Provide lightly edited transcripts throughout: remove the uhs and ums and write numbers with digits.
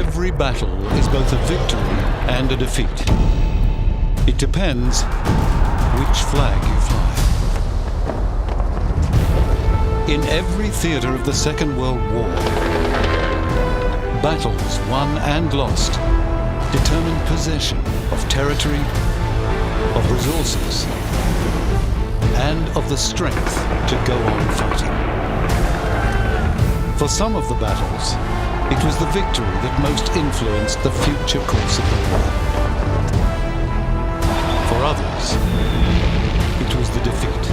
Every battle is both a victory and a defeat. It depends which flag you fly. In every theatre of the Second World War, battles won and lost determined possession of territory, of resources, and of the strength to go on fighting. For some of the battles, it was the victory that most influenced the future course of the war. For others, it was the defeat.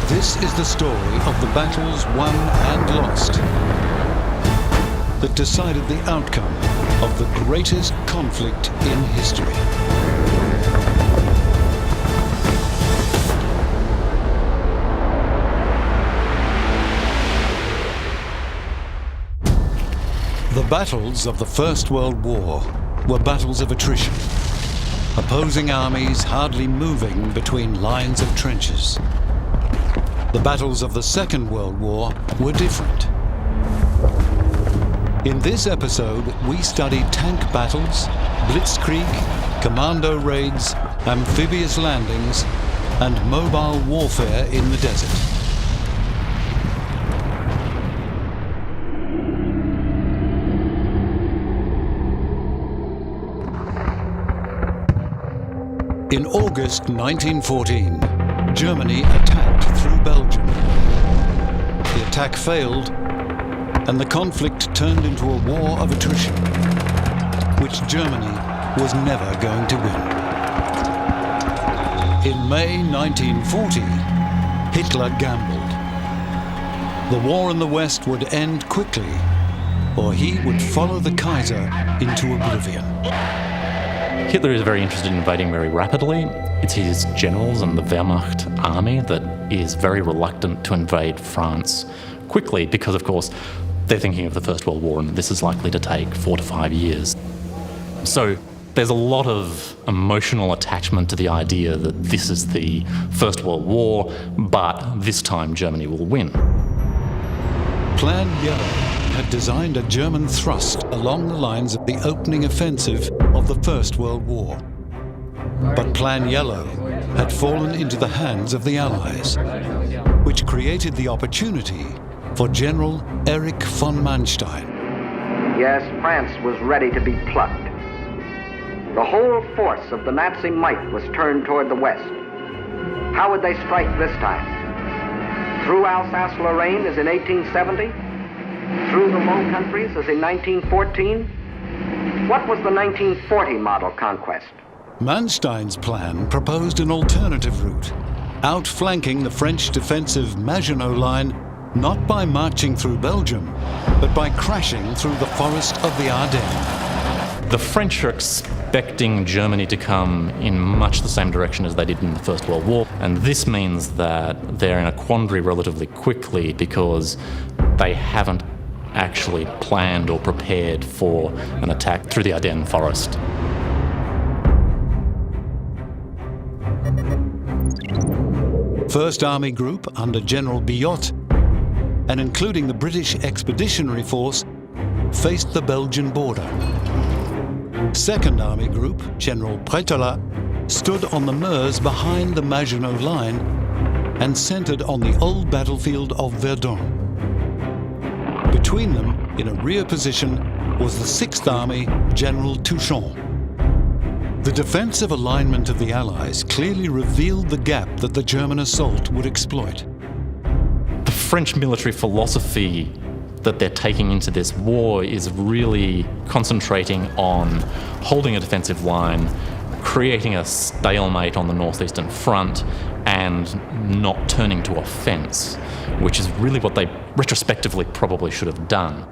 This is the story of the battles won and lost that decided the outcome of the greatest conflict in history. The battles of the First World War were battles of attrition, opposing armies hardly moving between lines of trenches. The battles of the Second World War were different. In this episode, we study tank battles, Blitzkrieg, commando raids, amphibious landings, and mobile warfare in the desert. In August 1914, Germany attacked through Belgium. The attack failed, and the conflict turned into a war of attrition, which Germany was never going to win. In May 1940, Hitler gambled. The war in the West would end quickly, or he would follow the Kaiser into oblivion. Hitler is very interested in invading very rapidly. It's his generals and the Wehrmacht army that is very reluctant to invade France quickly because, of course, they're thinking of the First World War and this is likely to take 4 to 5 years. So there's a lot of emotional attachment to the idea that this is the First World War, but this time Germany will win. Plan Yellow had designed a German thrust along the lines of the opening offensive of the First World War. But Plan Yellow had fallen into the hands of the Allies, which created the opportunity for General Erich von Manstein. Yes, France was ready to be plucked. The whole force of the Nazi might was turned toward the west. How would they strike this time? Through Alsace-Lorraine as in 1870? Through the Low Countries as in 1914? What was the 1940 model conquest? Manstein's plan proposed an alternative route, outflanking the French defensive Maginot Line not by marching through Belgium, but by crashing through the forest of the Ardennes. The French are expecting Germany to come in much the same direction as they did in the First World War, and this means that they're in a quandary relatively quickly because they haven't actually planned or prepared for an attack through the Ardennes forest. First Army Group under General Biot, and including the British Expeditionary Force, faced the Belgian border. Second Army Group, General Pretola, stood on the Meuse behind the Maginot Line and centered on the old battlefield of Verdun. Between them, in a rear position, was the Sixth Army, General Touchon. The defensive alignment of the Allies clearly revealed the gap that the German assault would exploit. The French military philosophy that they're taking into this war is really concentrating on holding a defensive line, creating a stalemate on the northeastern front, and not turning to offense, which is really what they retrospectively probably should have done.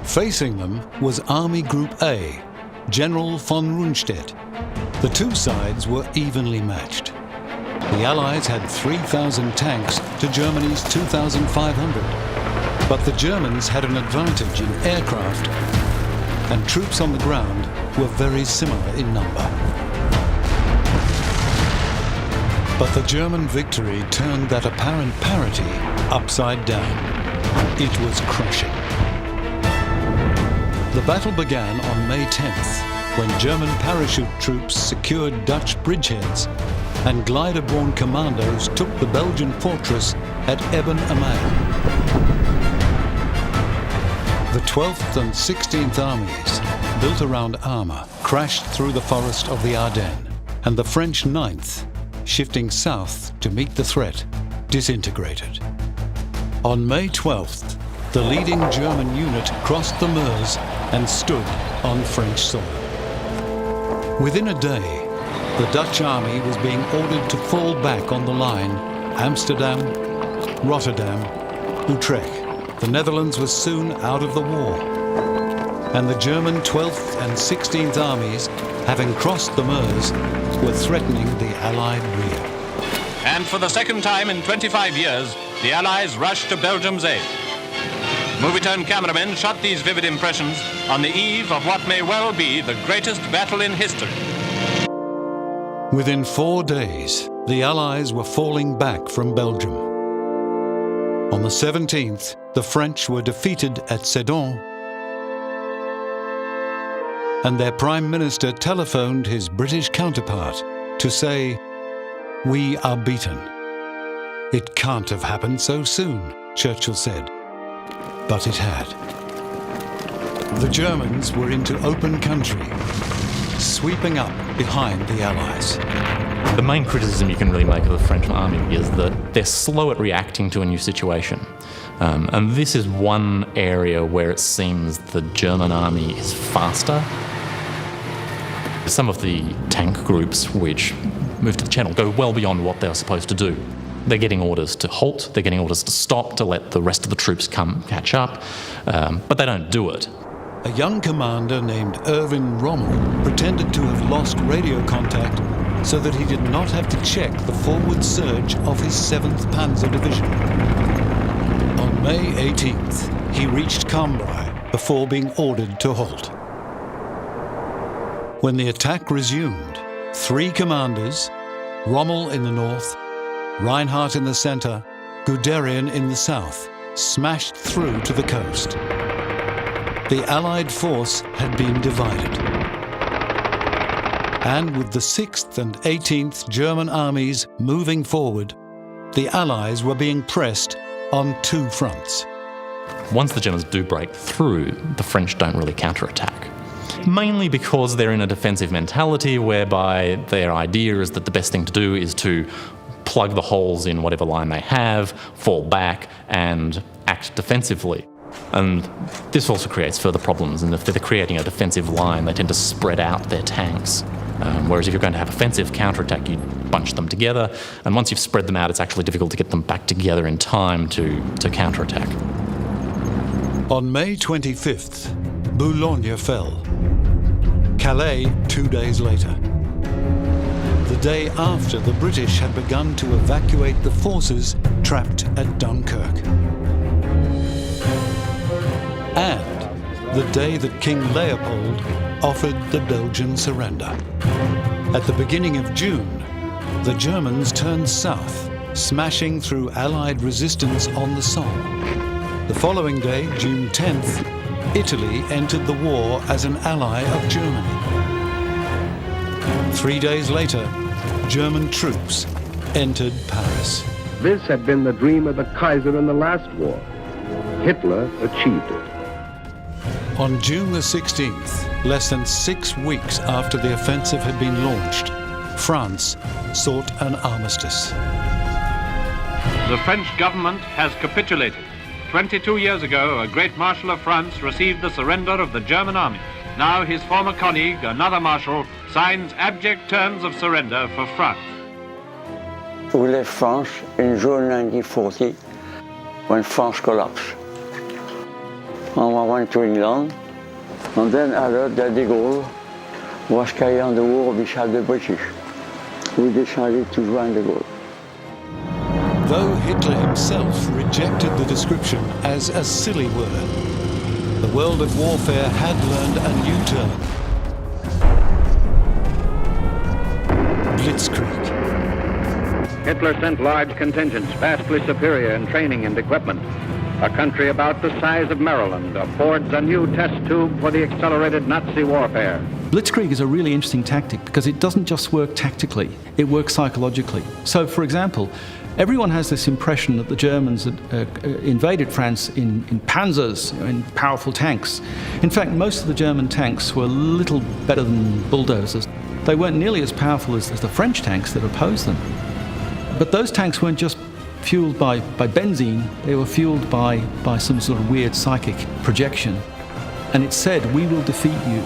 Facing them was Army Group A, General von Rundstedt. The two sides were evenly matched. The Allies had 3,000 tanks to Germany's 2,500, but the Germans had an advantage in aircraft, and troops on the ground were very similar in number. But the German victory turned that apparent parity upside down. It was crushing. The battle began on May 10th, when German parachute troops secured Dutch bridgeheads and glider-borne commandos took the Belgian fortress at Eben-Emael. The 12th and 16th Armies, built around armour, crashed through the forest of the Ardennes, and the French 9th, shifting south to meet the threat, disintegrated. On May 12th, the leading German unit crossed the Meuse and stood on French soil. Within a day, the Dutch army was being ordered to fall back on the line Amsterdam, Rotterdam, Utrecht. The Netherlands was soon out of the war, and the German 12th and 16th armies, having crossed the Meuse, were threatening the Allied rear. And for the second time in 25 years, the Allies rushed to Belgium's aid. Movie-tone cameramen shot these vivid impressions on the eve of what may well be the greatest battle in history. Within 4 days, the Allies were falling back from Belgium. On the 17th, the French were defeated at Sedan, and their Prime Minister telephoned his British counterpart to say, "We are beaten." It can't have happened so soon, Churchill said. But it had. The Germans were into open country, sweeping up behind the Allies. The main criticism you can really make of the French army is that they're slow at reacting to a new situation. And this is one area where it seems the German army is faster. Some of the tank groups which move to the Channel go well beyond what they're supposed to do. They're getting orders to halt, they're getting orders to stop, to let the rest of the troops come catch up, but they don't do it. A young commander named Erich Rommel pretended to have lost radio contact so that he did not have to check the forward surge of his 7th Panzer Division. On May 18th, he reached Cambrai before being ordered to halt. When the attack resumed, 3 commanders, Rommel in the north, Reinhardt in the center, Guderian in the south, smashed through to the coast. The Allied force had been divided. And with the 6th and 18th German armies moving forward, the Allies were being pressed on 2 fronts. Once the Germans do break through, the French don't really counterattack. Mainly because they're in a defensive mentality whereby their idea is that the best thing to do is to plug the holes in whatever line they have, fall back, and act defensively. And this also creates further problems, and if they're creating a defensive line, they tend to spread out their tanks. Whereas if you're going to have offensive counterattack, you bunch them together, and once you've spread them out, it's actually difficult to get them back together in time to counterattack. On May 25th, Boulogne fell. Calais 2 days later. The day after the British had begun to evacuate the forces trapped at Dunkirk. And the day that King Leopold offered the Belgian surrender. At the beginning of June, the Germans turned south, smashing through Allied resistance on the Somme. The following day, June 10th, Italy entered the war as an ally of Germany. 3 days later, German troops entered Paris. This had been the dream of the Kaiser in the last war. Hitler achieved it. On June the 16th, less than 6 weeks after the offensive had been launched, France sought an armistice. The French government has capitulated. 22 years ago, a great marshal of France received the surrender of the German army. Now his former colleague, another marshal, signs abject terms of surrender for France. We left France in June 1940, when France collapsed. And I went to England, and then I heard that de Gaulle was carrying the war beside the British. We decided to join de Gaulle. Though Hitler himself rejected the description as a silly word, the world of warfare had learned a new term: Blitzkrieg. Hitler sent large contingents, vastly superior in training and equipment, A country about the size of Maryland affords a new test tube for the accelerated Nazi warfare. Blitzkrieg is a really interesting tactic because it doesn't just work tactically, it works psychologically. So, for example, everyone has this impression that the Germans had invaded France in panzers, in powerful tanks. In fact, most of the German tanks were little better than bulldozers. They weren't nearly as powerful as the French tanks that opposed them. But those tanks weren't just fueled by benzene, they were fueled by some sort of weird psychic projection. And it said, "We will defeat you."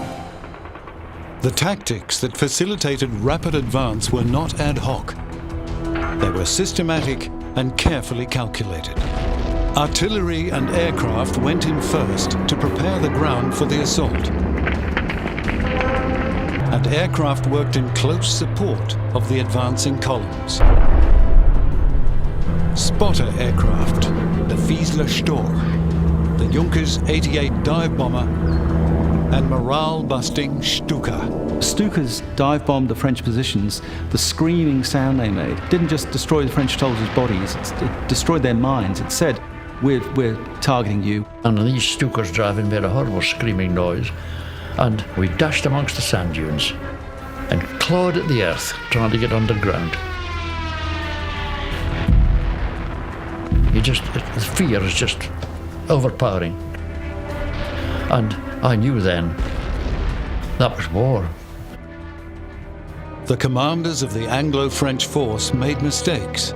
The tactics that facilitated rapid advance were not ad hoc. They were systematic and carefully calculated. Artillery and aircraft went in first to prepare the ground for the assault. And aircraft worked in close support of the advancing columns. Spotter aircraft, the Fiesler Stor, the Junkers 88 dive bomber, and morale-busting Stuka. Stukas dive-bombed the French positions. The screaming sound they made didn't just destroy the French soldiers' bodies, it destroyed their minds. It said, we're targeting you. And these Stukas driving made a horrible screaming noise, and we dashed amongst the sand dunes and clawed at the earth, trying to get underground. The fear is just overpowering. And I knew then that was war. The commanders of the Anglo-French force made mistakes,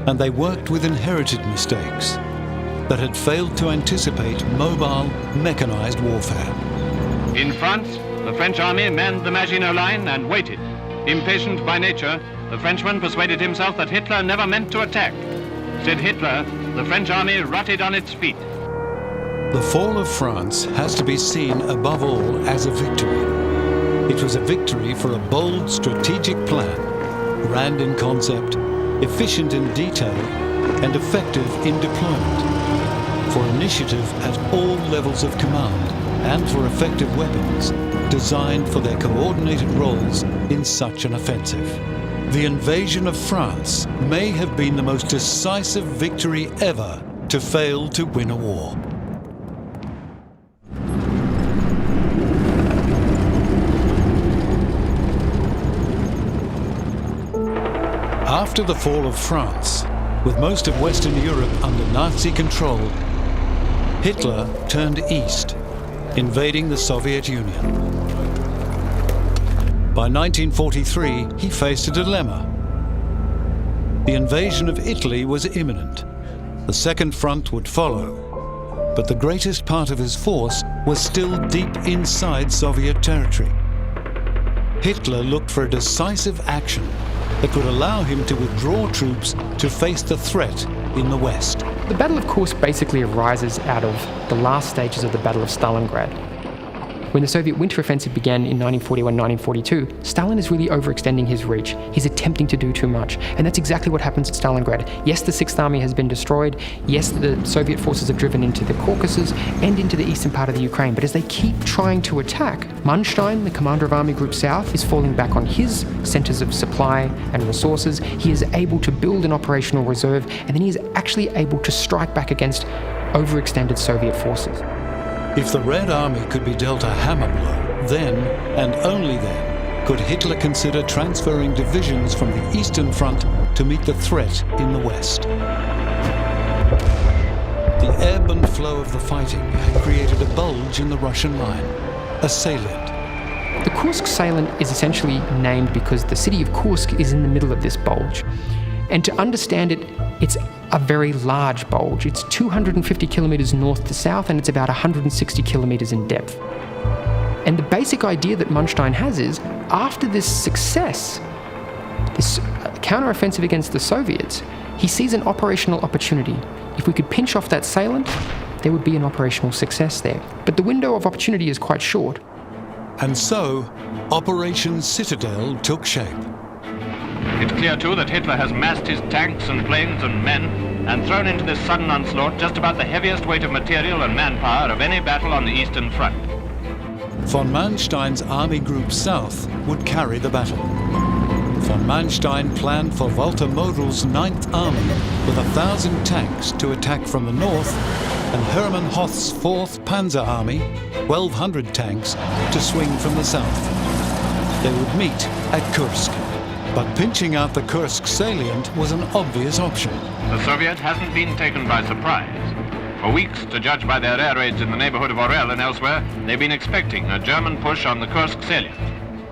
and they worked with inherited mistakes that had failed to anticipate mobile, mechanized warfare. In France, the French army manned the Maginot Line and waited. Impatient by nature, the Frenchman persuaded himself that Hitler never meant to attack. Said Hitler, the French army rotted on its feet. The fall of France has to be seen above all as a victory. It was a victory for a bold strategic plan, grand in concept, efficient in detail, and effective in deployment, for initiative at all levels of command, and for effective weapons, designed for their coordinated roles in such an offensive. The invasion of France may have been the most decisive victory ever to fail to win a war. After the fall of France, with most of Western Europe under Nazi control, Hitler turned east, invading the Soviet Union. By 1943, he faced a dilemma. The invasion of Italy was imminent. The Second Front would follow, but the greatest part of his force was still deep inside Soviet territory. Hitler looked for a decisive action that would allow him to withdraw troops to face the threat in the West. The Battle of Kursk basically arises out of the last stages of the Battle of Stalingrad. When the Soviet winter offensive began in 1941-1942, Stalin is really overextending his reach. He's attempting to do too much. And that's exactly what happens at Stalingrad. Yes, the Sixth Army has been destroyed. Yes, the Soviet forces have driven into the Caucasus and into the eastern part of the Ukraine. But as they keep trying to attack, Manstein, the commander of Army Group South, is falling back on his centers of supply and resources. He is able to build an operational reserve, and then he is actually able to strike back against overextended Soviet forces. If the Red Army could be dealt a hammer blow, then, and only then, could Hitler consider transferring divisions from the Eastern Front to meet the threat in the West. The ebb and flow of the fighting had created a bulge in the Russian line, a salient. The Kursk salient is essentially named because the city of Kursk is in the middle of this bulge. And to understand it, it's a very large bulge. It's 250 kilometers north to south, and it's about 160 kilometers in depth. And the basic idea that Manstein has is, after this success, this counteroffensive against the Soviets, he sees an operational opportunity. If we could pinch off that salient, there would be an operational success there. But the window of opportunity is quite short. And so, Operation Citadel took shape. It's clear, too, that Hitler has massed his tanks and planes and men and thrown into this sudden onslaught just about the heaviest weight of material and manpower of any battle on the Eastern Front. Von Manstein's Army Group South would carry the battle. Von Manstein planned for Walter Model's 9th Army with 1,000 tanks to attack from the north and Hermann Hoth's 4th Panzer Army, 1,200 tanks, to swing from the south. They would meet at Kursk. But pinching out the Kursk salient was an obvious option. The Soviet hasn't been taken by surprise. For weeks, to judge by their air raids in the neighborhood of Orel and elsewhere, they've been expecting a German push on the Kursk salient.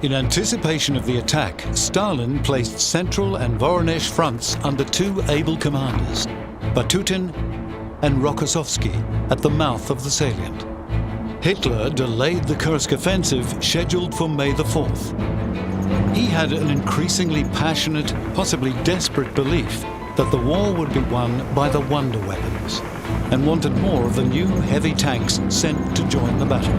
In anticipation of the attack, Stalin placed Central and Voronezh fronts under 2 able commanders, Batutin and Rokossovsky, at the mouth of the salient. Hitler delayed the Kursk offensive scheduled for May the 4th. He had an increasingly passionate, possibly desperate belief that the war would be won by the wonder weapons, and wanted more of the new heavy tanks sent to join the battle.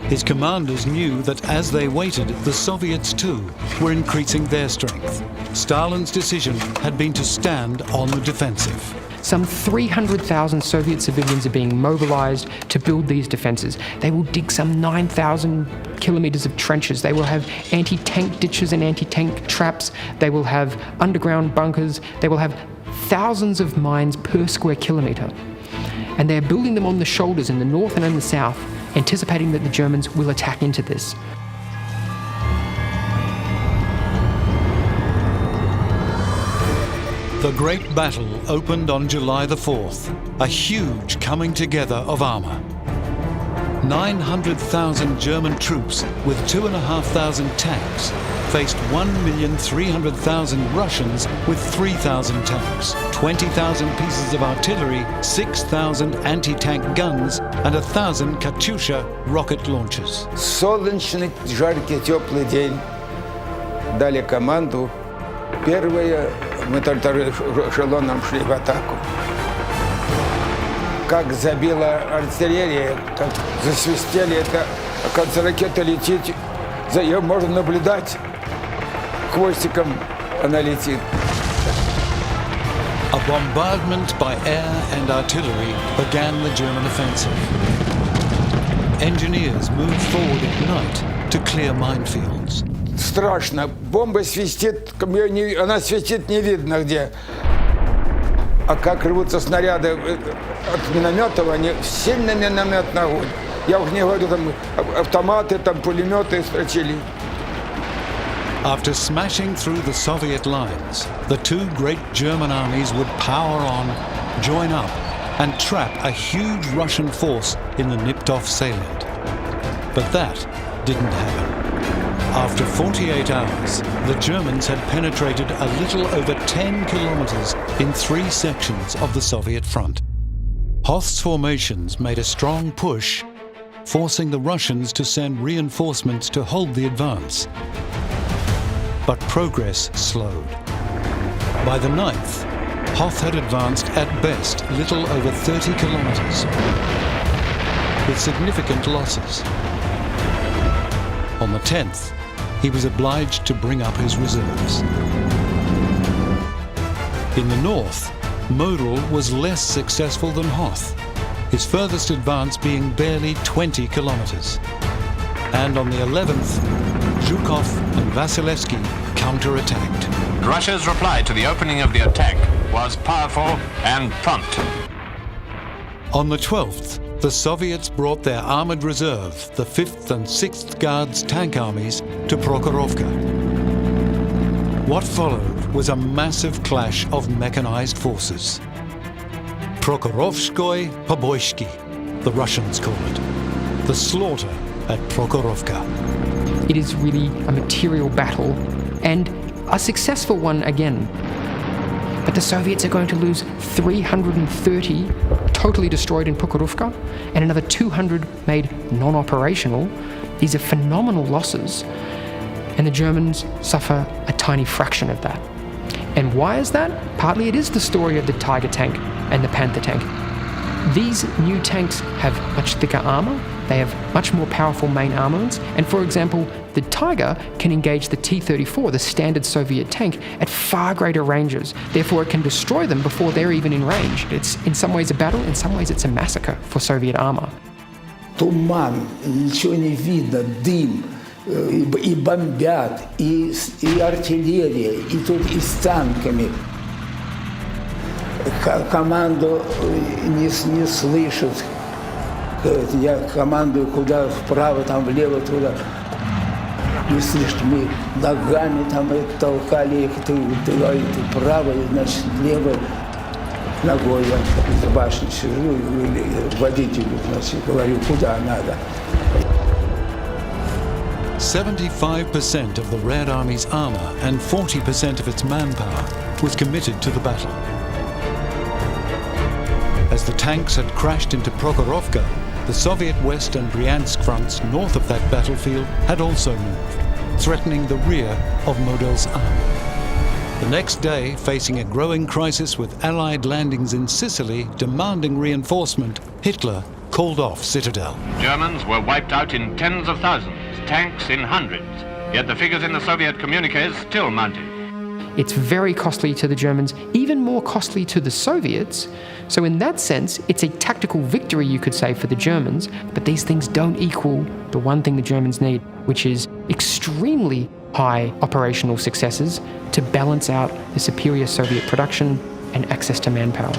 His commanders knew that as they waited, the Soviets too were increasing their strength. Stalin's decision had been to stand on the defensive. Some 300,000 Soviet civilians are being mobilized to build these defenses. They will dig some 9,000 kilometers of trenches. They will have anti-tank ditches and anti-tank traps. They will have underground bunkers. They will have thousands of mines per square kilometer. And they're building them on the shoulders in the north and in the south, anticipating that the Germans will attack into this. The Great Battle opened on July the 4th, a huge coming together of armor. 900,000 German troops with 2,500 tanks faced 1,300,000 Russians with 3,000 tanks, 20,000 pieces of artillery, 6,000 anti-tank guns, and 1,000 Katyusha rocket launchers. Солнечный, жаркий, теплый день. Дали команду. Первые мы только эшелоном шли в атаку. Как забила артиллерия, как засвистели, это, оказывается, ракета летит, за ее можно наблюдать, хвостиком она летит. A bombardment by air and artillery began the German offensive. Engineers moved forward at night to clear minefields. Страшно. Бомба свистит, она свистит не видно где. А как рвутся снаряды от минометов, они сильно минометный огонь. Я уже не говорю, там автоматы, там пулеметы строчили. After smashing through the Soviet lines, the 2 great German armies would power on, join up, and trap a huge Russian force in the Niptov salient. But that didn't happen. After 48 hours, the Germans had penetrated a little over 10 kilometers in 3 sections of the Soviet front. Hoth's formations made a strong push, forcing the Russians to send reinforcements to hold the advance. But progress slowed. By the 9th, Hoth had advanced at best little over 30 kilometers, with significant losses. On the 10th, he was obliged to bring up his reserves. In the north, Model was less successful than Hoth, his furthest advance being barely 20 kilometers. And on the 11th, Zhukov and Vasilevsky counterattacked. Russia's reply to the opening of the attack was powerful and prompt. On the 12th, the Soviets brought their armored reserve, the 5th and 6th Guards tank armies, to Prokhorovka. What followed was a massive clash of mechanized forces. Prokhorovskoye Poboyshki, the Russians call it. The slaughter at Prokhorovka. It is really a material battle, and a successful one again. But the Soviets are going to lose 330 totally destroyed in Prokhorovka, and another 200 made non-operational. These are phenomenal losses, and the Germans suffer a tiny fraction of that. And why is that? Partly it is the story of the Tiger tank and the Panther tank. These new tanks have much thicker armor, they have much more powerful main armaments, and for example, the Tiger can engage the T-34, the standard Soviet tank, at far greater ranges. Therefore, it can destroy them before they're even in range. It's in some ways a battle, in some ways it's a massacre for Soviet armor. Туман, ничего не видно, дым, и бомбят, и артиллерия, и тут и с танками. команду не слышит. Я командую куда вправо, там влево, туда. Не слышит, мы ногами там толкали их, ты право, значит, лево. Ногой я из башни сижу и водителю, значит, говорю, куда надо. 75% of the Red Army's armour and 40% of its manpower was committed to the battle. As the tanks had crashed into Prokhorovka, the Soviet West and Bryansk fronts north of that battlefield had also moved, threatening the rear of Model's army. The next day, facing a growing crisis with Allied landings in Sicily demanding reinforcement, Hitler called off Citadel. Germans were wiped out in tens of thousands, tanks in hundreds, yet the figures in the Soviet communiques still mounted. It's very costly to the Germans, even more costly to the Soviets. So in that sense, it's a tactical victory, you could say, for the Germans, but these things don't equal the one thing the Germans need, which is extremely high operational successes to balance out the superior Soviet production and access to manpower.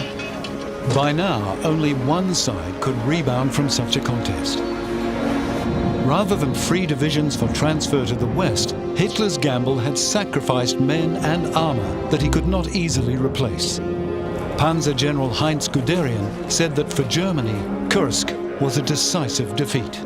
By now, only one side could rebound from such a contest. Rather than free divisions for transfer to the west, Hitler's gamble had sacrificed men and armour that he could not easily replace. Panzer General Heinz Guderian said that for Germany, Kursk was a decisive defeat.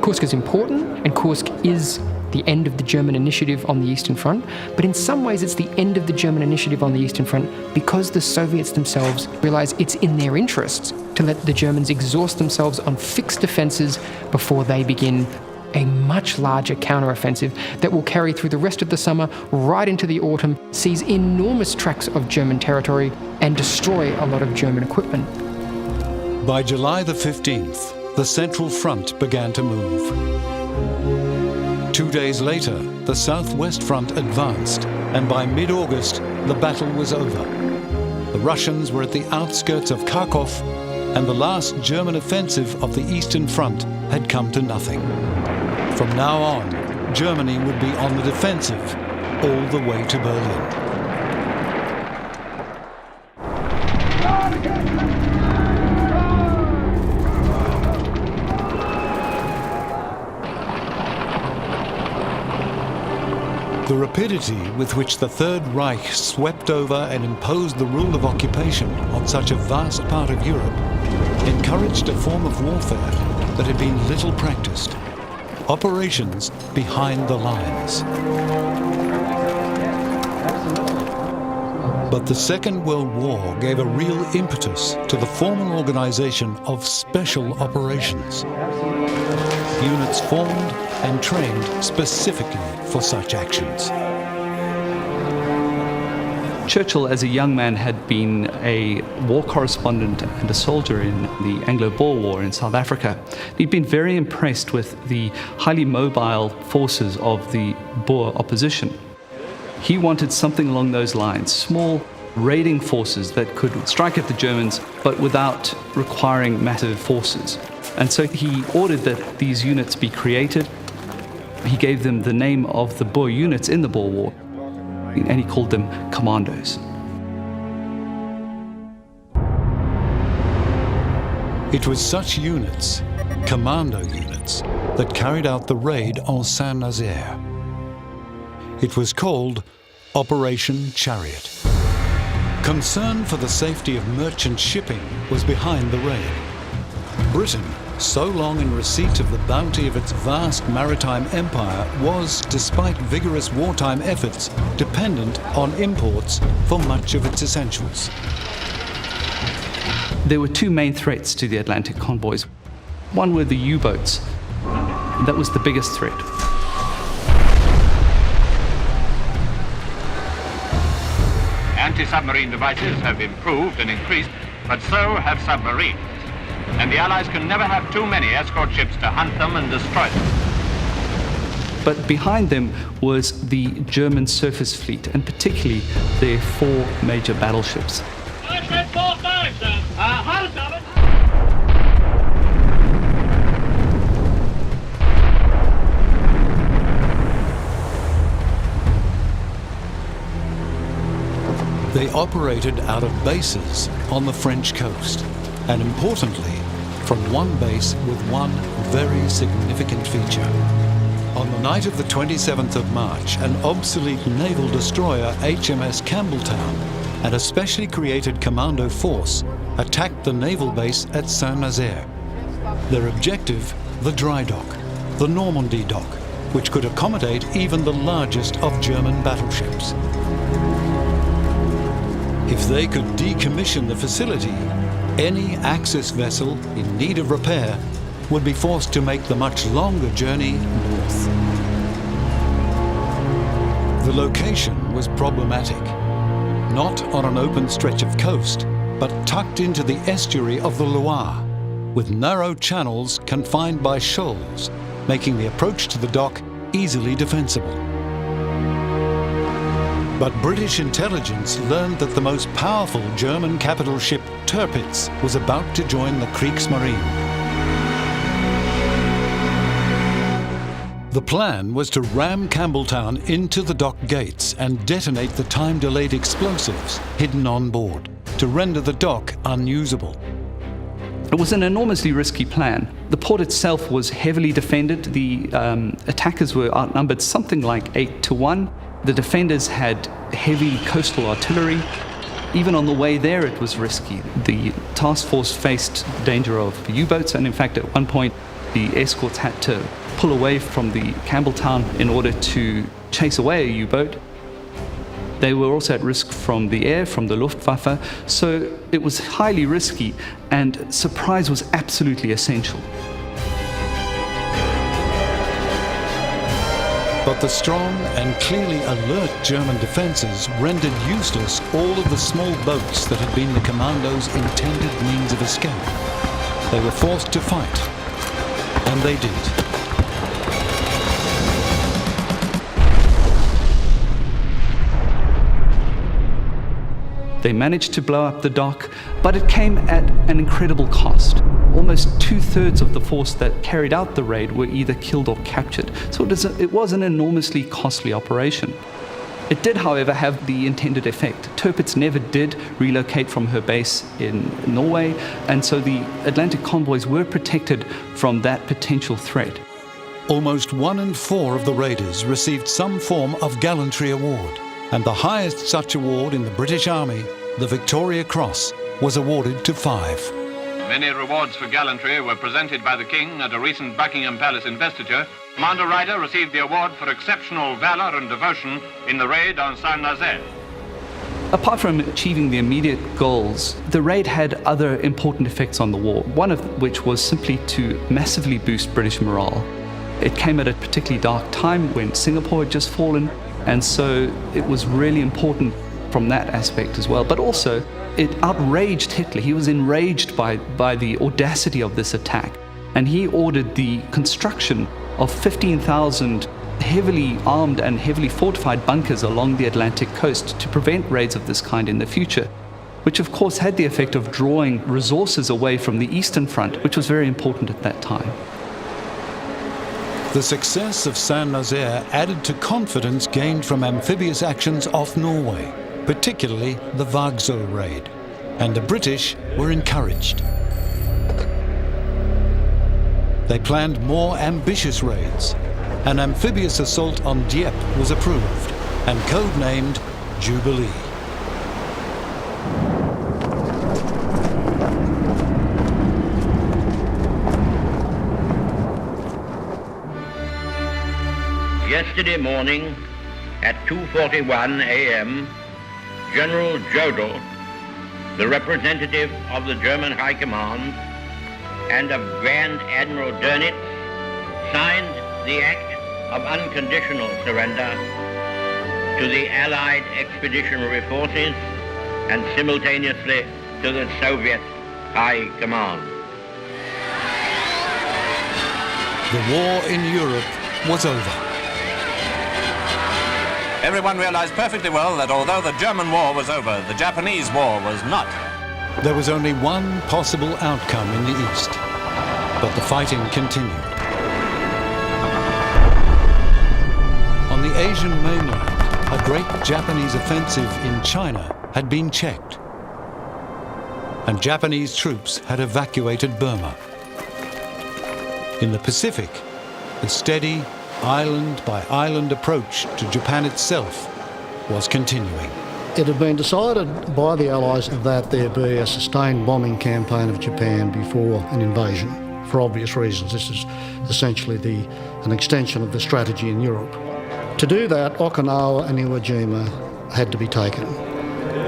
Kursk is important, and Kursk is the end of the German initiative on the Eastern Front, but in some ways it's the end of the German initiative on the Eastern Front because the Soviets themselves realize it's in their interests to let the Germans exhaust themselves on fixed defenses before they begin a much larger counteroffensive that will carry through the rest of the summer right into the autumn, seize enormous tracts of German territory and destroy a lot of German equipment. By July the 15th, the Central Front began to move. 2 days later, the Southwest Front advanced, and by mid-August, the battle was over. The Russians were at the outskirts of Kharkov, and the last German offensive of the Eastern Front had come to nothing. From now on, Germany would be on the defensive all the way to Berlin. The rapidity with which the Third Reich swept over and imposed the rule of occupation on such a vast part of Europe encouraged a form of warfare that had been little practiced: operations behind the lines. But the Second World War gave a real impetus to the formal organization of special operations. Units formed and trained specifically for such actions. Churchill, as a young man, had been a war correspondent and a soldier in the Anglo-Boer War in South Africa. He'd been very impressed with the highly mobile forces of the Boer opposition. He wanted something along those lines, small raiding forces that could strike at the Germans, but without requiring massive forces. And so he ordered that these units be created. He gave them the name of the Boer units in the Boer War, and he called them commandos. It was such units, commando units, that carried out the raid on Saint-Nazaire. It was called Operation Chariot. Concern for the safety of merchant shipping was behind the raid. Britain, so long in receipt of the bounty of its vast maritime empire, was, despite vigorous wartime efforts, dependent on imports for much of its essentials. There were two main threats to the Atlantic convoys. One were the U-boats. That was the biggest threat. Anti-submarine devices have improved and increased, but so have submarines. And the Allies can never have too many escort ships to hunt them and destroy them. But behind them was the German surface fleet, and particularly their 4 major battleships. They operated out of bases on the French coast, and importantly, from one base with one very significant feature. On the night of the 27th of March, an obsolete naval destroyer, HMS Campbelltown, and a specially created commando force attacked the naval base at Saint-Nazaire. Their objective, the dry dock, the Normandy dock, which could accommodate even the largest of German battleships. If they could decommission the facility, any Axis vessel in need of repair would be forced to make the much longer journey north. The location was problematic. Not on an open stretch of coast, but tucked into the estuary of the Loire, with narrow channels confined by shoals, making the approach to the dock easily defensible. But British intelligence learned that the most powerful German capital ship, Tirpitz, was about to join the Kriegsmarine. The plan was to ram Campbelltown into the dock gates and detonate the time-delayed explosives hidden on board to render the dock unusable. It was an enormously risky plan. The port itself was heavily defended. The attackers were outnumbered something like 8-1. The defenders had heavy coastal artillery. Even on the way there, it was risky. The task force faced danger of U-boats, and in fact, at one point, the escorts had to pull away from the Campbelltown in order to chase away a U-boat. They were also at risk from the air, from the Luftwaffe, so it was highly risky, and surprise was absolutely essential. But the strong and clearly alert German defences rendered useless all of the small boats that had been the commandos' intended means of escape. They were forced to fight, and they did. They managed to blow up the dock, but it came at an incredible cost. Almost 2/3 of the force that carried out the raid were either killed or captured, so it was an enormously costly operation. It did, however, have the intended effect. Tirpitz never did relocate from her base in Norway, and so the Atlantic convoys were protected from that potential threat. Almost 1 in 4 of the raiders received some form of gallantry award, and the highest such award in the British Army, the Victoria Cross, was awarded to 5. Many rewards for gallantry were presented by the King at a recent Buckingham Palace investiture. Commander Ryder received the award for exceptional valor and devotion in the raid on Saint-Nazaire. Apart from achieving the immediate goals, the raid had other important effects on the war, one of which was simply to massively boost British morale. It came at a particularly dark time when Singapore had just fallen, and so it was really important from that aspect as well. But also, it outraged Hitler. He was enraged by the audacity of this attack, and he ordered the construction of 15,000 heavily armed and heavily fortified bunkers along the Atlantic coast to prevent raids of this kind in the future, which of course had the effect of drawing resources away from the Eastern Front, which was very important at that time. The success of Saint-Nazaire added to confidence gained from amphibious actions off Norway, particularly the Vagsø raid, and the British were encouraged. They planned more ambitious raids. An amphibious assault on Dieppe was approved and codenamed Jubilee. Yesterday morning at 2:41 a.m., General Jodl, the representative of the German High Command, and of Grand Admiral Dönitz signed the Act of Unconditional Surrender to the Allied Expeditionary Forces and simultaneously to the Soviet High Command. The war in Europe was over. Everyone realized perfectly well that although the German war was over, the Japanese war was not. There was only one possible outcome in the East, but the fighting continued. On the Asian mainland, a great Japanese offensive in China had been checked, and Japanese troops had evacuated Burma. In the Pacific, the steady, island-by-island approach to Japan itself was continuing. It had been decided by the Allies that there be a sustained bombing campaign of Japan before an invasion, for obvious reasons. This is essentially an extension of the strategy in Europe. To do that, Okinawa and Iwo Jima had to be taken.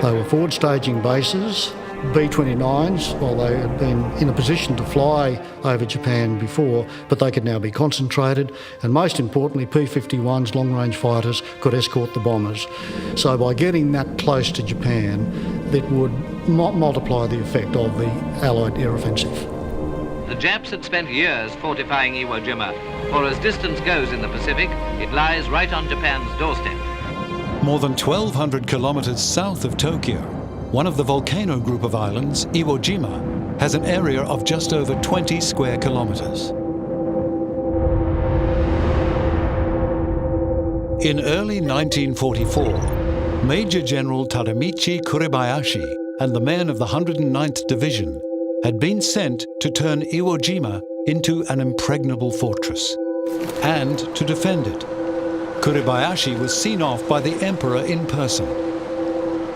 They were forward staging bases, B-29s, while they had been in a position to fly over Japan before, but they could now be concentrated, and most importantly, P-51s, long-range fighters, could escort the bombers. So by getting that close to Japan, it would multiply the effect of the Allied air offensive. The Japs had spent years fortifying Iwo Jima, for as distance goes in the Pacific, it lies right on Japan's doorstep. More than 1,200 kilometers south of Tokyo, one of the volcano group of islands, Iwo Jima, has an area of just over 20 square kilometers. In early 1944, Major General Tadamichi Kuribayashi and the men of the 109th Division had been sent to turn Iwo Jima into an impregnable fortress and to defend it. Kuribayashi was seen off by the Emperor in person.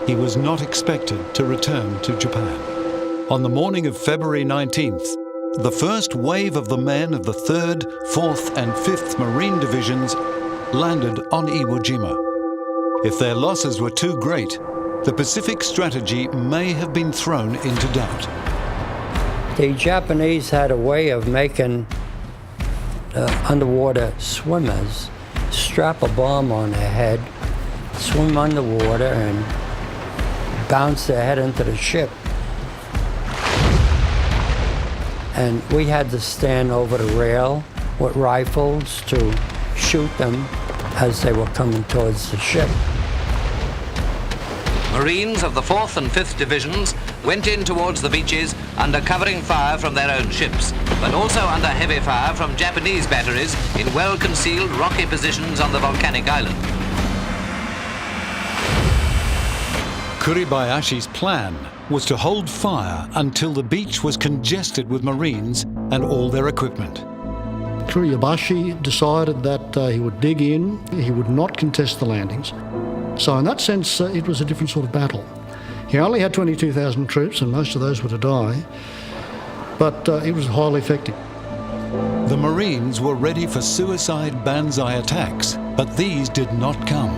He was not expected to return to Japan. On the morning of February 19th, the first wave of the men of the 3rd, 4th and 5th Marine Divisions landed on Iwo Jima. If their losses were too great, the Pacific strategy may have been thrown into doubt. The Japanese had a way of making underwater swimmers strap a bomb on their head, swim underwater, and bounce their head into the ship. And we had to stand over the rail with rifles to shoot them as they were coming towards the ship. Marines of the 4th and 5th Divisions went in towards the beaches under covering fire from their own ships, but also under heavy fire from Japanese batteries in well-concealed rocky positions on the volcanic island. Kuribayashi's plan was to hold fire until the beach was congested with Marines and all their equipment. Kuribayashi decided that he would dig in, he would not contest the landings. So in that sense, it was a different sort of battle. He only had 22,000 troops, and most of those were to die, but it was highly effective. The Marines were ready for suicide banzai attacks, but these did not come.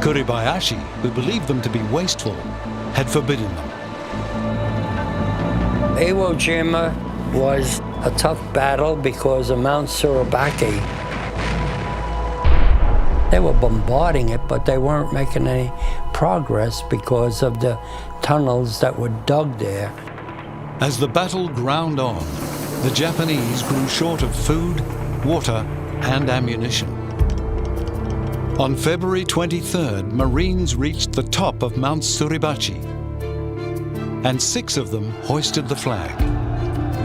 Kuribayashi, who believed them to be wasteful, had forbidden them. Iwo Jima was a tough battle because of Mount Surabaki. They were bombarding it, but they weren't making any progress because of the tunnels that were dug there. As the battle ground on, the Japanese grew short of food, water, and ammunition. On February 23rd, Marines reached the top of Mount Suribachi, and 6 of them hoisted the flag.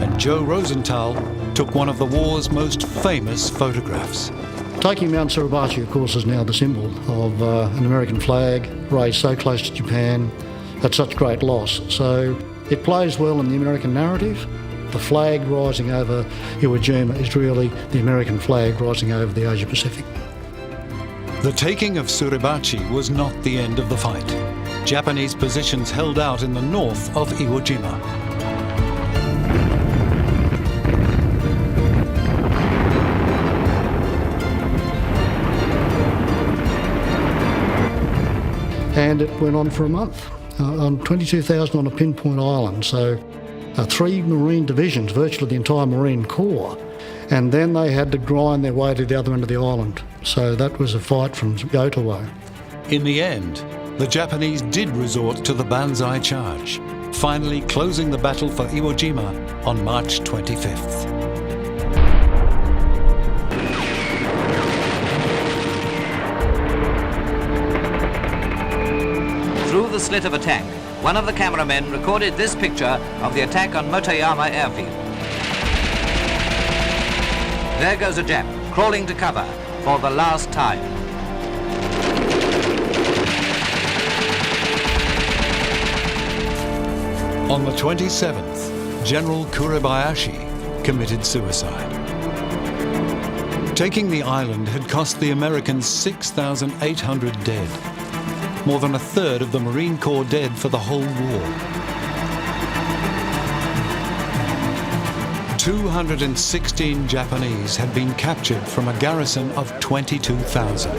And Joe Rosenthal took one of the war's most famous photographs. Taking Mount Suribachi, of course, is now the symbol of an American flag raised so close to Japan at such great loss. So it plays well in the American narrative. The flag rising over Iwo Jima is really the American flag rising over the Asia Pacific. The taking of Suribachi was not the end of the fight. Japanese positions held out in the north of Iwo Jima. And it went on for a month, on 22,000 on a pinpoint island. So 3 Marine divisions, virtually the entire Marine Corps. And then they had to grind their way to the other end of the island. So that was a fight from go to woe. In the end, the Japanese did resort to the banzai charge, finally closing the battle for Iwo Jima on March 25th. Through the slit of a tank, one of the cameramen recorded this picture of the attack on Motoyama airfield. There goes a Jap, crawling to cover for the last time. On the 27th, General Kurebayashi committed suicide. Taking the island had cost the Americans 6,800 dead, more than a third of the Marine Corps dead for the whole war. 216 Japanese had been captured from a garrison of 22,000.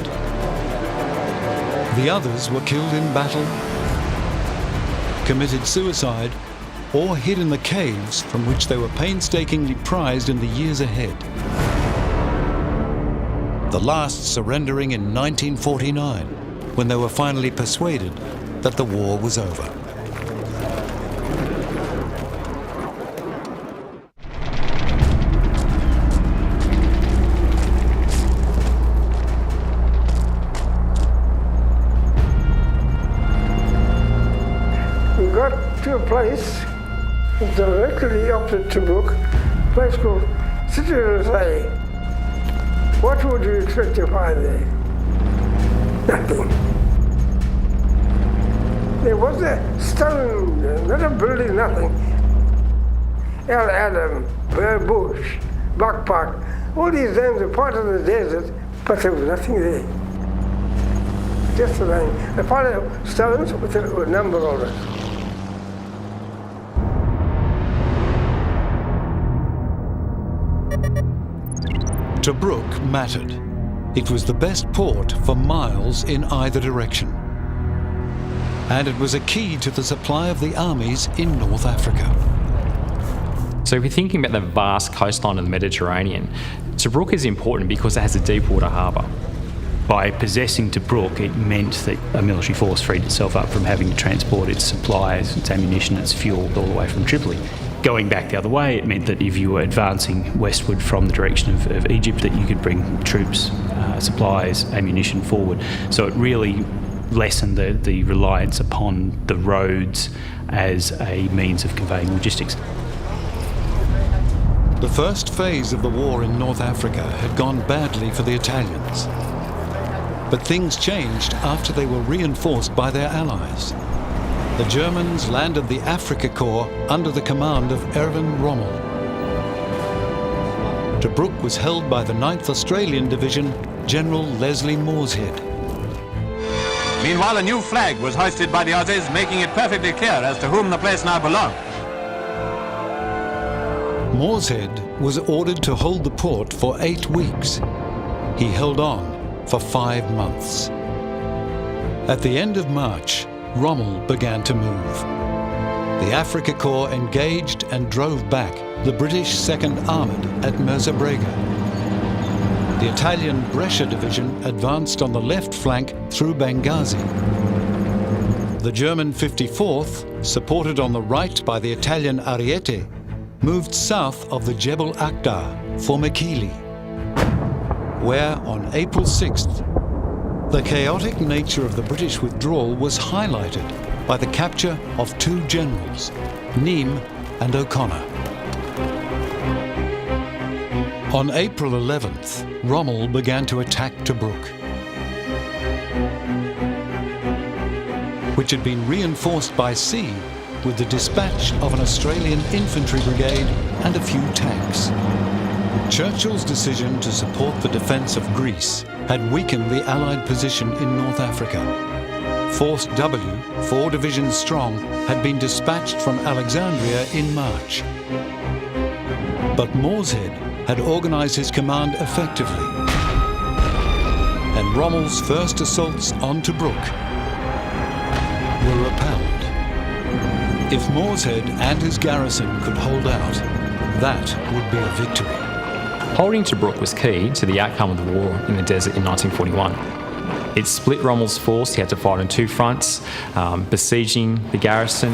The others were killed in battle, committed suicide, or hid in the caves from which they were painstakingly prized in the years ahead. The last surrendering in 1949, when they were finally persuaded that the war was over. We got to a place directly up to Tobruk, a place called City of Rosay. What would you expect to find there? Nothing. There was a stone, not a building, nothing. El Adam, Bear Bush, Buck Park, all these names are part of the desert, but there was nothing there. Just a name. I found stones with a number on it. Tobruk mattered. It was the best port for miles in either direction. And it was a key to the supply of the armies in North Africa. So if you're thinking about the vast coastline of the Mediterranean, Tobruk is important because it has a deep water harbour. By possessing Tobruk, it meant that a military force freed itself up from having to transport its supplies, its ammunition, its fuel all the way from Tripoli. Going back the other way, it meant that if you were advancing westward from the direction of Egypt, that you could bring troops, supplies, ammunition forward. So it really lessened the reliance upon the roads as a means of conveying logistics. The first phase of the war in North Africa had gone badly for the Italians. But things changed after they were reinforced by their allies. The Germans landed the Africa Corps under the command of Erwin Rommel. Tobruk was held by the 9th Australian Division, General Leslie Morshead. Meanwhile, a new flag was hoisted by the Aussies, making it perfectly clear as to whom the place now belonged. Morshead was ordered to hold the port for 8 weeks. He held on for 5 months. At the end of March, Rommel began to move. The Africa Corps engaged and drove back the British 2nd Armoured at Merzabrega. The Italian Brescia Division advanced on the left flank through Benghazi. The German 54th, supported on the right by the Italian Ariete, moved south of the Jebel Akhdar for Mekili, where on April 6th, the chaotic nature of the British withdrawal was highlighted by the capture of 2 generals, Neame and O'Connor. On April 11th, Rommel began to attack Tobruk, which had been reinforced by sea with the dispatch of an Australian infantry brigade and a few tanks. Churchill's decision to support the defence of Greece had weakened the Allied position in North Africa. Force W, 4 divisions strong, had been dispatched from Alexandria in March. But Morshead had organised his command effectively, and Rommel's first assaults on Tobruk were repelled. If Morshead and his garrison could hold out, that would be a victory. Holding Tobruk was key to the outcome of the war in the desert in 1941. It split Rommel's force. He had to fight on 2 fronts, besieging the garrison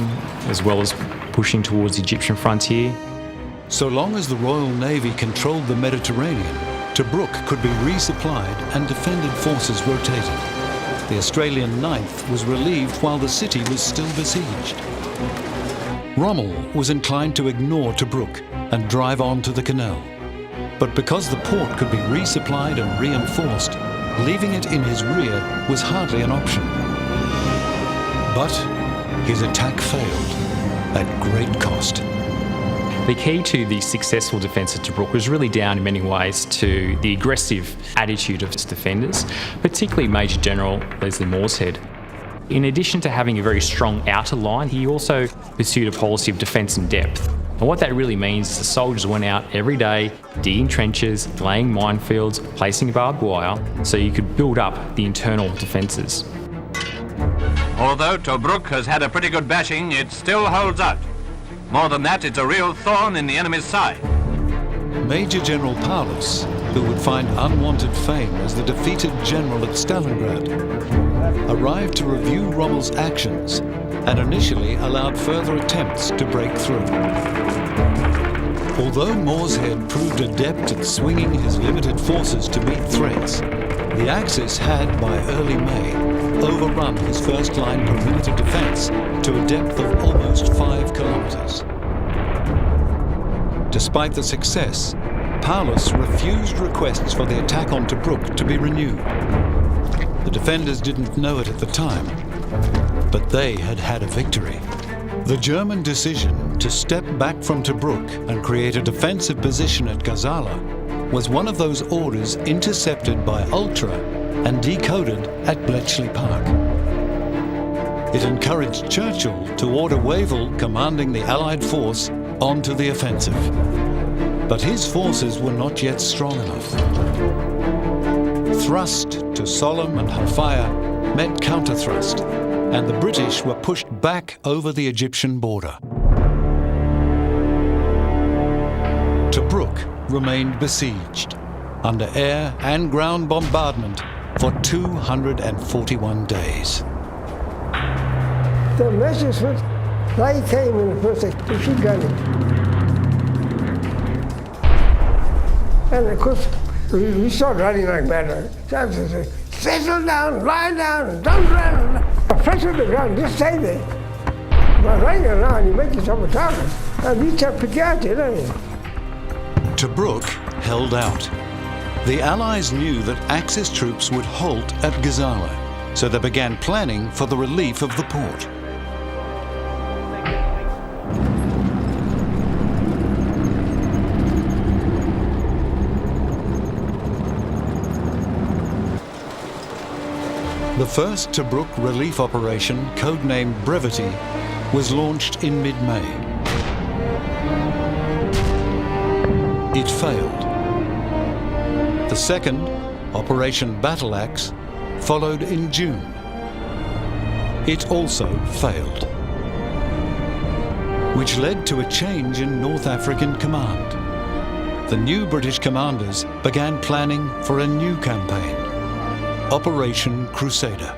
as well as pushing towards the Egyptian frontier. So long as the Royal Navy controlled the Mediterranean, Tobruk could be resupplied and defended forces rotated. The Australian 9th was relieved while the city was still besieged. Rommel was inclined to ignore Tobruk and drive on to the canal. But because the port could be resupplied and reinforced, leaving it in his rear was hardly an option. But his attack failed, at great cost. The key to the successful defence of Tobruk was really down in many ways to the aggressive attitude of its defenders, particularly Major General Leslie Morshead. In addition to having a very strong outer line, he also pursued a policy of defence in depth. And what that really means is the soldiers went out every day, digging trenches, laying minefields, placing barbed wire, so you could build up the internal defences. Although Tobruk has had a pretty good bashing, it still holds out. More than that, it's a real thorn in the enemy's side. Major General Paulus, who would find unwanted fame as the defeated general at Stalingrad, arrived to review Rommel's actions and initially allowed further attempts to break through. Although Morshead proved adept at swinging his limited forces to meet threats, the Axis had, by early May, overrun his first-line perimeter defense to a depth of almost 5 kilometers. Despite the success, Paulus refused requests for the attack on Tobruk to be renewed. The defenders didn't know it at the time, but they had had a victory. The German decision to step back from Tobruk and create a defensive position at Gazala was one of those orders intercepted by Ultra and decoded at Bletchley Park. It encouraged Churchill to order Wavell, commanding the Allied force, onto the offensive. But his forces were not yet strong enough. Thrust to Sollum and Halfaya met counter-thrust, and the British were pushed back over the Egyptian border. Tobruk remained besieged, under air and ground bombardment for 241 days. The message was, they came in the first to shoot gunning. And of course, we started running like mad. Johnson said, settle down, lie down, don't run. Pressure the ground, just stay there. By running around, you make yourself a target. And you can't pick out, don't you? Tobruk held out. The Allies knew that Axis troops would halt at Gazala, so they began planning for the relief of the port. The first Tobruk relief operation, codenamed Brevity, was launched in mid-May. It failed. The second, Operation Battle Axe, followed in June. It also failed, which led to a change in North African command. The new British commanders began planning for a new campaign, Operation Crusader.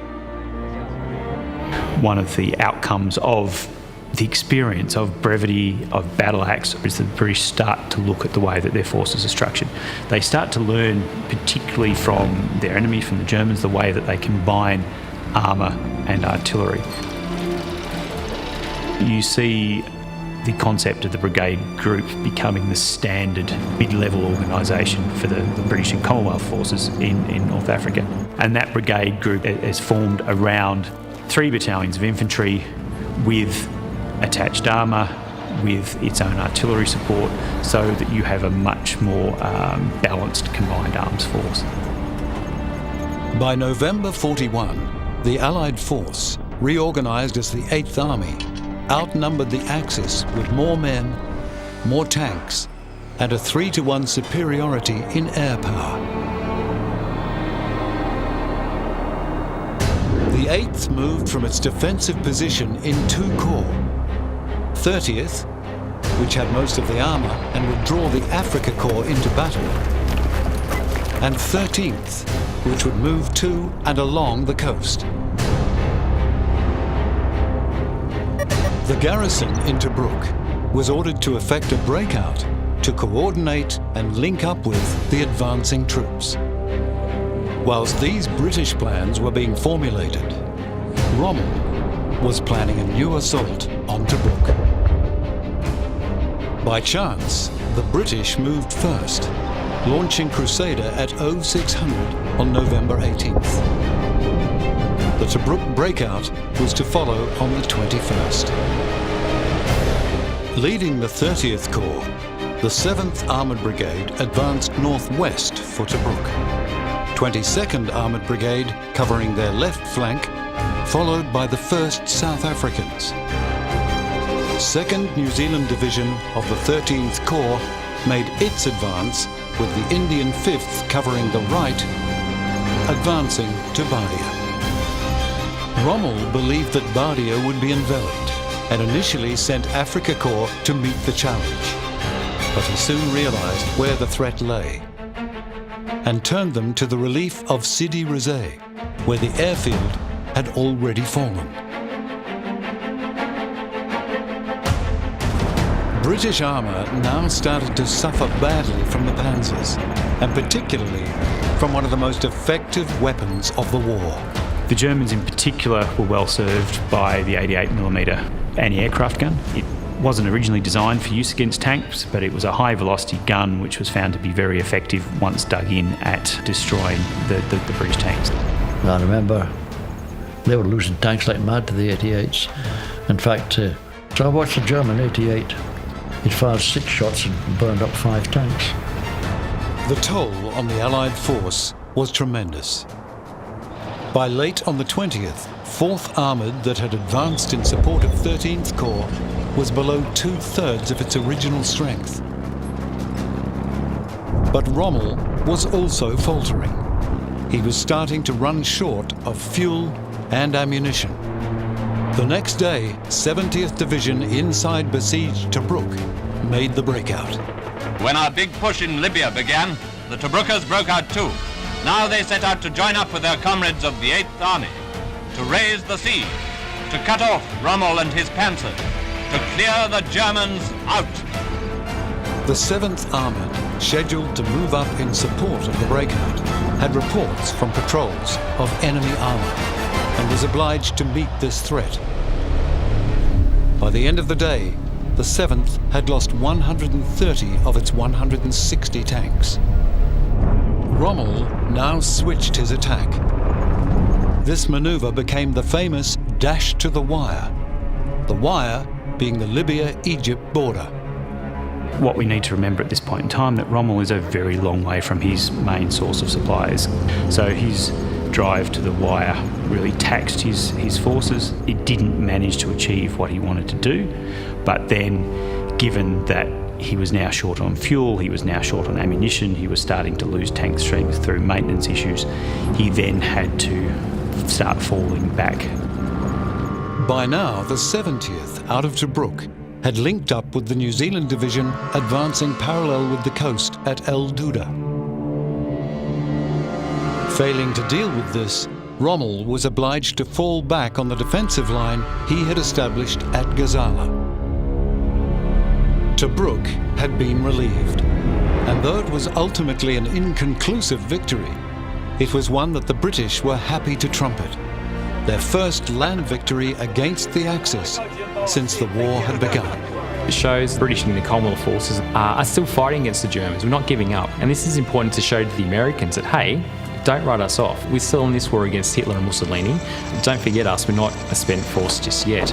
One of the outcomes of the experience of Brevity, of Battle Axe, is that the British start to look at the way that their forces are structured. They start to learn, particularly from their enemy, from the Germans, the way that they combine armour and artillery. You see the concept of the brigade group becoming the standard mid-level organisation for the British and Commonwealth forces in North Africa. And that brigade group is formed around 3 battalions of infantry with attached armour, with its own artillery support, so that you have a much more balanced combined arms force. By November 41, the Allied force, reorganised as the 8th Army, outnumbered the Axis with more men, more tanks, and a 3-to-1 superiority in air power. The 8th moved from its defensive position in 2 corps. 30th, which had most of the armour and would draw the Africa Corps into battle, and 13th, which would move to and along the coast. The garrison in Tobruk was ordered to effect a breakout to coordinate and link up with the advancing troops. Whilst these British plans were being formulated, Rommel was planning a new assault on Tobruk. By chance, the British moved first, launching Crusader at 0600 on November 18th. The Tobruk breakout was to follow on the 21st. Leading the 30th Corps, the 7th Armoured Brigade advanced northwest for Tobruk. 22nd Armoured Brigade covering their left flank, followed by the 1st South Africans. 2nd New Zealand Division of the 13th Corps made its advance with the Indian 5th covering the right, advancing to Bardia. Rommel believed that Bardia would be enveloped and initially sent Afrika Korps to meet the challenge. But he soon realized where the threat lay and turned them to the relief of Sidi Rezai, where the airfield had already fallen. British armour now started to suffer badly from the panzers, and particularly from one of the most effective weapons of the war. The Germans in particular were well served by the 88mm anti-aircraft gun. It wasn't originally designed for use against tanks, but it was a high-velocity gun which was found to be very effective once dug in at destroying the British tanks. I remember they were losing tanks like mad to the 88s. In fact, so I watched the German 88. It fired 6 shots and burned up 5 tanks. The toll on the Allied force was tremendous. By late on the 20th, 4th Armoured that had advanced in support of 13th Corps was below 2/3 of its original strength. But Rommel was also faltering. He was starting to run short of fuel and ammunition. The next day, 70th Division inside besieged Tobruk made the breakout. When our big push in Libya began, the Tobrukers broke out too. Now they set out to join up with their comrades of the 8th Army, to raise the siege, to cut off Rommel and his panzers, to clear the Germans out. The 7th Armoured, scheduled to move up in support of the breakout, had reports from patrols of enemy armour and was obliged to meet this threat. By the end of the day, the 7th had lost 130 of its 160 tanks. Rommel now switched his attack. This maneuver became the famous dash to the wire being the Libya-Egypt border. What we need to remember at this point in time, that Rommel is a very long way from his main source of supplies. So his drive to the wire really taxed his forces. It didn't manage to achieve what he wanted to do, but then given that he was now short on fuel, he was now short on ammunition, he was starting to lose tank strength through maintenance issues, he then had to start falling back. By now, the 70th, out of Tobruk, had linked up with the New Zealand Division advancing parallel with the coast at El Duda. Failing to deal with this, Rommel was obliged to fall back on the defensive line he had established at Gazala. Tobruk had been relieved, and though it was ultimately an inconclusive victory, it was one that the British were happy to trumpet, their first land victory against the Axis since the war had begun. It shows British and the Commonwealth forces are still fighting against the Germans. We're not giving up. And this is important to show to the Americans that, hey, don't write us off. We're still in this war against Hitler and Mussolini. Don't forget us. We're not a spent force just yet.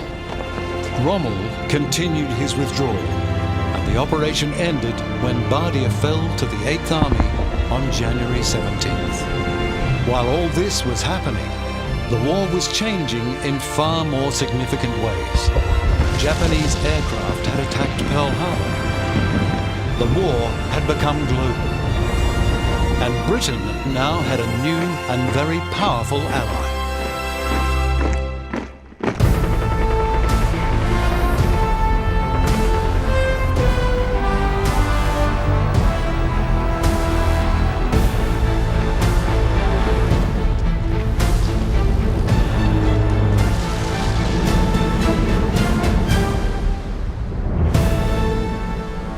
Rommel continued his withdrawal, and the operation ended when Bardia fell to the 8th Army on January 17th. While all this was happening, the war was changing in far more significant ways. Japanese aircraft had attacked Pearl Harbor. The war had become global. And Britain now had a new and very powerful ally.